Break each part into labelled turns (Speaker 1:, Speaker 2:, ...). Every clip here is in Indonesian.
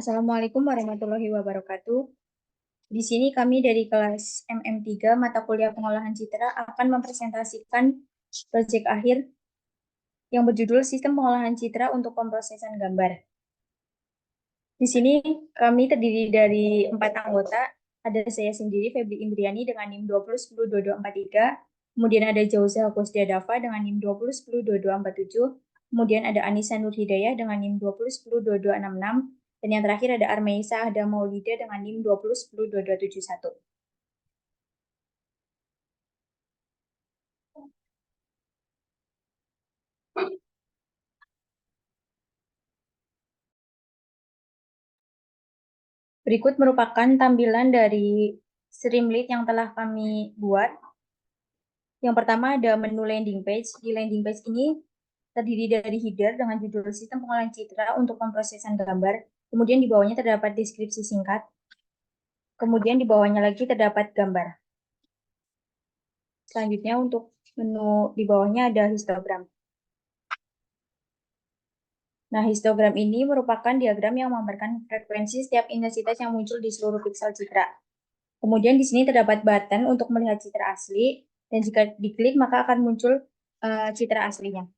Speaker 1: Assalamualaikum warahmatullahi wabarakatuh. Di sini kami dari kelas MM3 mata kuliah pengolahan citra akan mempresentasikan proyek akhir yang berjudul Sistem Pengolahan Citra untuk Pemrosesan Gambar. Di sini kami terdiri dari 4 anggota. Ada saya sendiri, Febri Indriani dengan NIM 20102243. Kemudian ada Jauza Kusdia Dava dengan NIM 20102247. Kemudian ada Anissa Nur Hidayah dengan NIM 20102266. Dan yang terakhir ada Armeisa Ahda Maulida dengan NIM 20102271. Berikut merupakan tampilan dari Streamlit yang telah kami buat. Yang pertama ada menu landing page. Di landing page ini terdiri dari header dengan judul Sistem Pengolahan Citra untuk Pemrosesan Gambar. Kemudian di bawahnya terdapat deskripsi singkat. Kemudian di bawahnya lagi terdapat gambar. Selanjutnya untuk menu di bawahnya ada histogram. Nah, histogram ini merupakan diagram yang menggambarkan frekuensi setiap intensitas yang muncul di seluruh piksel citra. Kemudian di sini terdapat button untuk melihat citra asli, dan jika diklik maka akan muncul citra aslinya.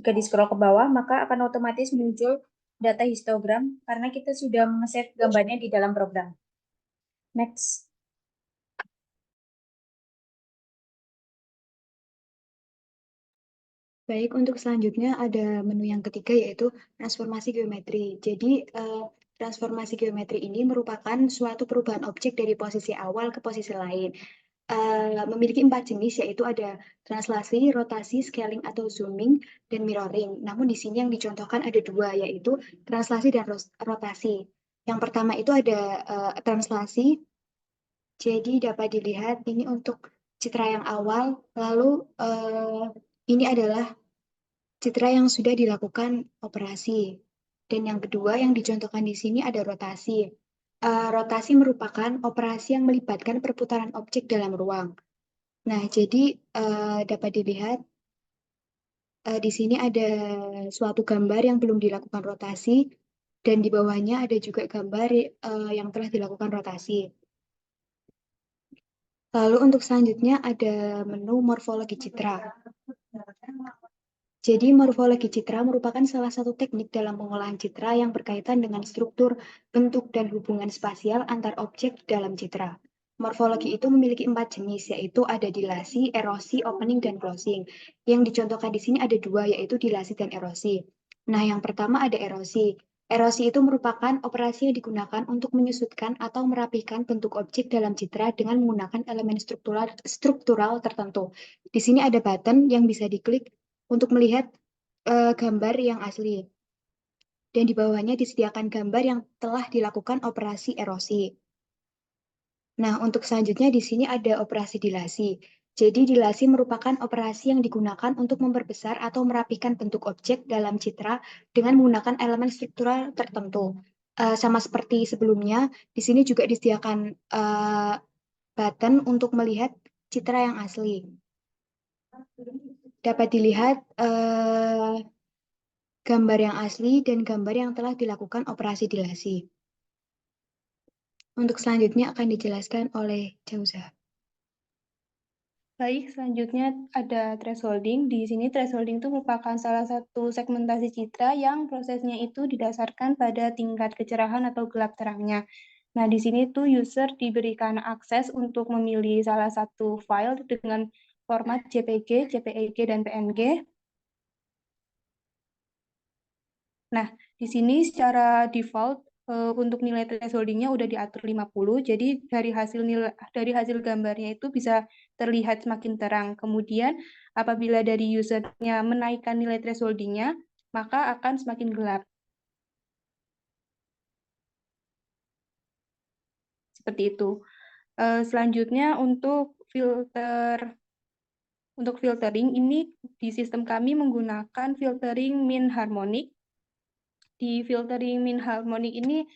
Speaker 1: Jika di scroll ke bawah, maka akan otomatis muncul data histogram karena kita sudah nge-save gambarnya di dalam program. Next.
Speaker 2: Baik, untuk selanjutnya ada menu yang ketiga yaitu transformasi geometri. Jadi, transformasi geometri ini merupakan suatu perubahan objek dari posisi awal ke posisi lain. Memiliki 4 jenis, yaitu ada translasi, rotasi, scaling atau zooming, dan mirroring. Namun di sini yang dicontohkan ada dua, yaitu translasi dan rotasi. Yang pertama itu ada translasi. Jadi dapat dilihat ini untuk citra yang awal, lalu ini adalah citra yang sudah dilakukan operasi. Dan yang kedua yang dicontohkan di sini ada rotasi. Rotasi merupakan operasi yang melibatkan perputaran objek dalam ruang. Nah, jadi dapat dilihat di sini ada suatu gambar yang belum dilakukan rotasi, dan di bawahnya ada juga gambar yang telah dilakukan rotasi. Lalu untuk selanjutnya ada menu morfologi citra. Jadi morfologi citra merupakan salah satu teknik dalam pengolahan citra yang berkaitan dengan struktur, bentuk, dan hubungan spasial antar objek dalam citra. Morfologi itu memiliki 4 jenis, yaitu ada dilasi, erosi, opening, dan closing. Yang dicontohkan di sini ada dua, yaitu dilasi dan erosi. Nah, yang pertama ada erosi. Erosi itu merupakan operasi yang digunakan untuk menyusutkan atau merapihkan bentuk objek dalam citra dengan menggunakan elemen struktural tertentu. Di sini ada button yang bisa diklik untuk melihat gambar yang asli. Dan di bawahnya disediakan gambar yang telah dilakukan operasi erosi. Nah, untuk selanjutnya di sini ada operasi dilasi. Jadi dilasi merupakan operasi yang digunakan untuk memperbesar atau merapikan bentuk objek dalam citra dengan menggunakan elemen struktural tertentu. Sama seperti sebelumnya, di sini juga disediakan button untuk melihat citra yang asli. Dapat dilihat gambar yang asli dan gambar yang telah dilakukan operasi dilasi. Untuk selanjutnya akan dijelaskan oleh Jauza.
Speaker 3: Baik, selanjutnya ada thresholding. Di sini thresholding itu merupakan salah satu segmentasi citra yang prosesnya itu didasarkan pada tingkat kecerahan atau gelap terangnya. Nah, di sini tuh user diberikan akses untuk memilih salah satu file dengan format JPG, JPEG, dan PNG. Nah, di sini secara default untuk nilai thresholdingnya udah diatur 50, jadi dari hasil gambarnya itu bisa terlihat semakin terang. Kemudian apabila dari usernya menaikkan nilai thresholdingnya, maka akan semakin gelap. Seperti itu. Selanjutnya untuk filtering ini di sistem kami menggunakan filtering min harmonic. Di filtering min harmonic ini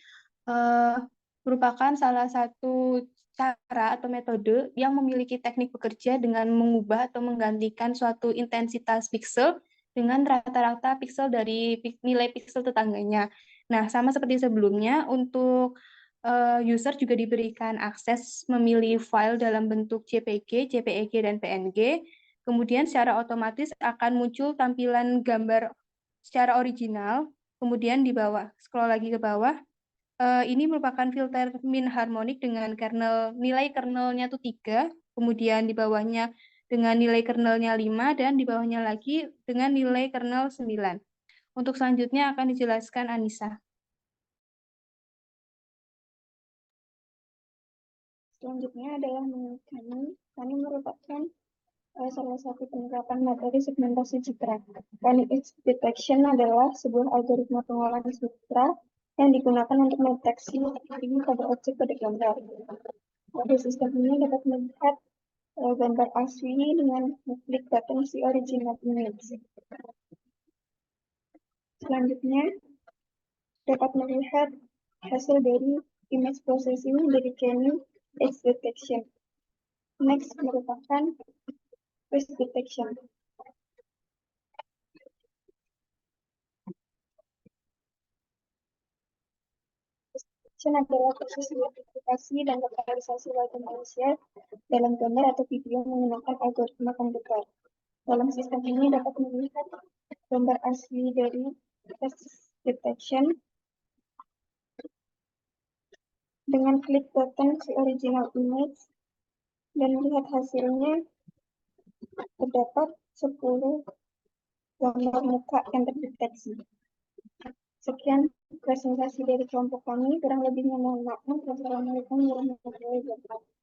Speaker 3: merupakan salah satu cara atau metode yang memiliki teknik bekerja dengan mengubah atau menggantikan suatu intensitas piksel dengan rata-rata piksel dari nilai piksel tetangganya. Nah, sama seperti sebelumnya, untuk user juga diberikan akses memilih file dalam bentuk JPG, JPEG, dan PNG. Kemudian secara otomatis akan muncul tampilan gambar secara original. Kemudian di bawah, scroll lagi ke bawah, ini merupakan filter min harmonik dengan kernel, nilai kernelnya itu 3, kemudian di bawahnya dengan nilai kernelnya 5, dan di bawahnya lagi dengan nilai kernel 9. Untuk selanjutnya akan dijelaskan Anissa.
Speaker 4: Selanjutnya adalah menurut kami merupakan salah satu penerapan materi segmentasi citra. Panic detection adalah sebuah algoritma pengolahan citra yang digunakan untuk mendeteksi aktivitas pada objek pada gambar. Pada sistem ini dapat melihat gambar asli dengan mengklik button see original image. Selanjutnya, dapat melihat hasil dari image processing dari Canny Edge Detection. Next merupakan face detection. Detection adalah proses identifikasi dan lokalisasi wajah manusia dalam gambar atau video menggunakan algoritma komputer. Dalam sistem ini dapat melihat gambar asli dari face detection dengan klik button see original image dan melihat hasilnya terdapat 10 gambar muka yang terdeteksi. Sekian presentasi dari kelompok kami, kurang lebihnya mohon maaf. Wassalamualaikum warahmatullahi wabarakatuh.